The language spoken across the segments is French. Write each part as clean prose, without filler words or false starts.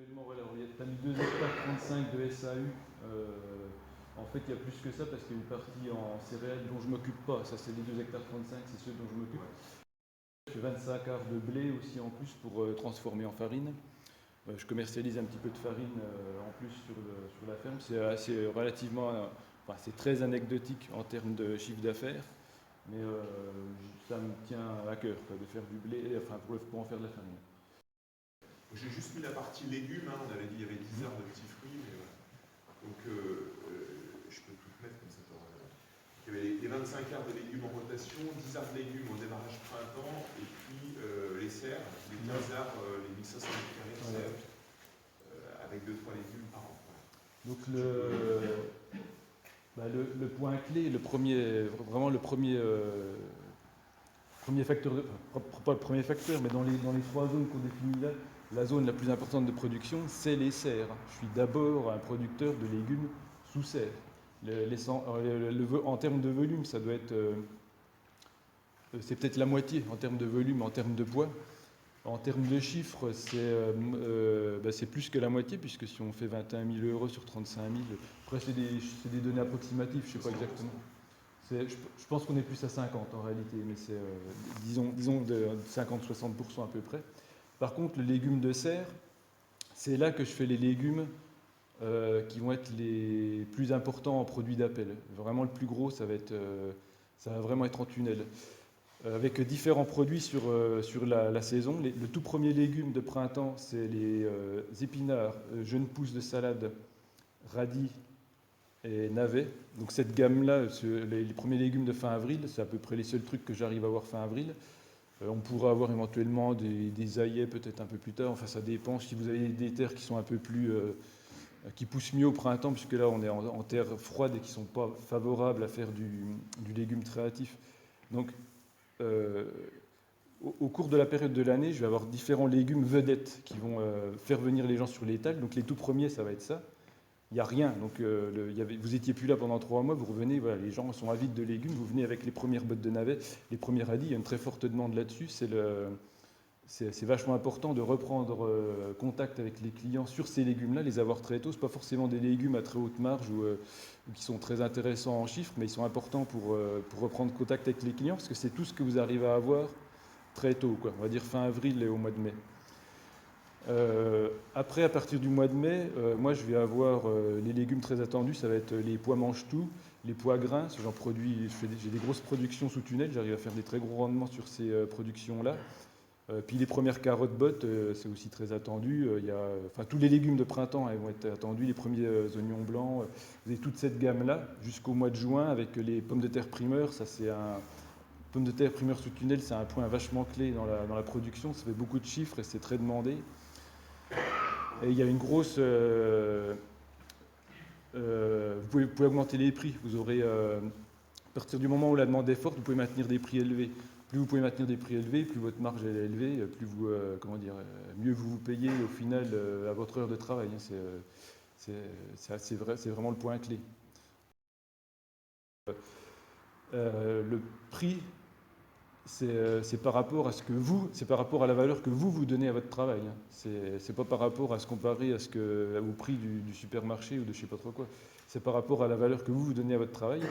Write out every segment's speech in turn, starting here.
Actuellement, voilà, tu as mis 2 hectares 35 de SAU. En fait, il y a plus que ça parce qu'il y a une partie en céréales dont je ne m'occupe pas. Ça, c'est les 2 hectares 35, c'est ceux dont je m'occupe. Je fais 25 arts de blé aussi en plus pour transformer en farine. Je commercialise un petit peu de farine en plus sur la ferme. C'est relativement, enfin, c'est très anecdotique en termes de chiffre d'affaires, mais ça me tient à cœur quoi, de faire du blé, enfin pour en faire de la farine. J'ai juste mis la partie légumes, hein. On avait dit qu'il y avait 10 arbres de petits fruits, mais voilà. Donc je peux tout mettre comme ça. Il y avait les 25 arbres de légumes en rotation, 10 arbres de légumes au démarrage printemps, et puis les serres, les 15 arbres, les 1500 mètres carrés de serres, avec 2-3 légumes par an. Donc le point clé, vraiment le premier facteur, pas le premier facteur, mais dans les 3 zones qu'on définit là, la zone la plus importante de production, c'est les serres. Je suis d'abord un producteur de légumes sous serre. En termes de volume, ça doit être, c'est peut-être la moitié en termes de volume, en termes de poids. En termes de chiffres, c'est plus que la moitié, puisque si on fait 21 000 euros sur 35 000, après c'est des données approximatives, je ne sais pas exactement. Je pense qu'on est plus à 50 en réalité, mais c'est disons de 50-60% à peu près. Par contre, le légume de serre, c'est là que je fais les légumes qui vont être les plus importants en produits d'appel. Vraiment le plus gros, ça va vraiment être en tunnel. Avec différents produits sur la saison. Le tout premier légume de printemps, c'est les épinards, jeunes pousses de salade, radis et navets. Donc cette gamme-là, les premiers légumes de fin avril, c'est à peu près les seuls trucs que j'arrive à avoir fin avril. On pourra avoir éventuellement des aillets peut-être un peu plus tard. Enfin, ça dépend. Si vous avez des terres qui sont un peu plus qui poussent mieux au printemps, puisque là on est en terre froide et qui ne sont pas favorables à faire du légume très hâtif. Donc au cours de la période de l'année, je vais avoir différents légumes vedettes qui vont faire venir les gens sur l'étal. Donc les tout premiers, ça va être ça. Il n'y a rien. Donc vous étiez plus là pendant 3 mois, vous revenez, voilà, les gens sont avides de légumes, vous venez avec les premières bottes de navets, les premiers radis, il y a une très forte demande là-dessus. C'est vachement important de reprendre contact avec les clients sur ces légumes-là, les avoir très tôt. Ce pas forcément des légumes à très haute marge ou qui sont très intéressants en chiffres, mais ils sont importants pour reprendre contact avec les clients, parce que c'est tout ce que vous arrivez à avoir très tôt, quoi. On va dire fin avril et au mois de mai. Après, à partir du mois de mai, moi je vais avoir les légumes très attendus, ça va être les pois mange-tout, les pois grains, j'ai des grosses productions sous tunnel, j'arrive à faire des très gros rendements sur ces productions-là. Puis les premières carottes bottes, c'est aussi très attendu. Tous les légumes de printemps vont être attendus, les premiers oignons blancs. Vous avez toute cette gamme-là jusqu'au mois de juin avec les pommes de terre primeurs. Pommes de terre primeur sous tunnel, c'est un point vachement clé dans la production. Ça fait beaucoup de chiffres et c'est très demandé. Et il y a une grosse... vous pouvez augmenter les prix. Vous aurez, à partir du moment où la demande est forte, vous pouvez maintenir des prix élevés. Plus vous pouvez maintenir des prix élevés, plus votre marge est élevée, plus mieux vous vous payez au final à votre heure de travail. C'est vraiment le point clé. Le prix, c'est par rapport à c'est par rapport à la valeur que vous donnez à votre travail. C'est pas par rapport à se comparer au prix du supermarché ou de je sais pas trop quoi. C'est par rapport à la valeur que vous donnez à votre travail.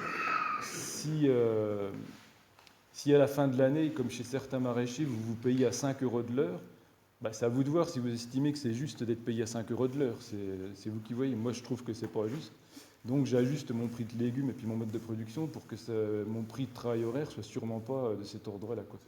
Si à la fin de l'année, comme chez certains maraîchers, vous vous payez à 5 euros de l'heure, c'est à vous de voir si vous estimez que c'est juste d'être payé à 5 euros de l'heure. C'est vous qui voyez. Moi, je trouve que c'est pas juste. Donc, j'ajuste mon prix de légumes et puis mon mode de production pour que mon prix de travail horaire soit sûrement pas de cet ordre-là, quoi.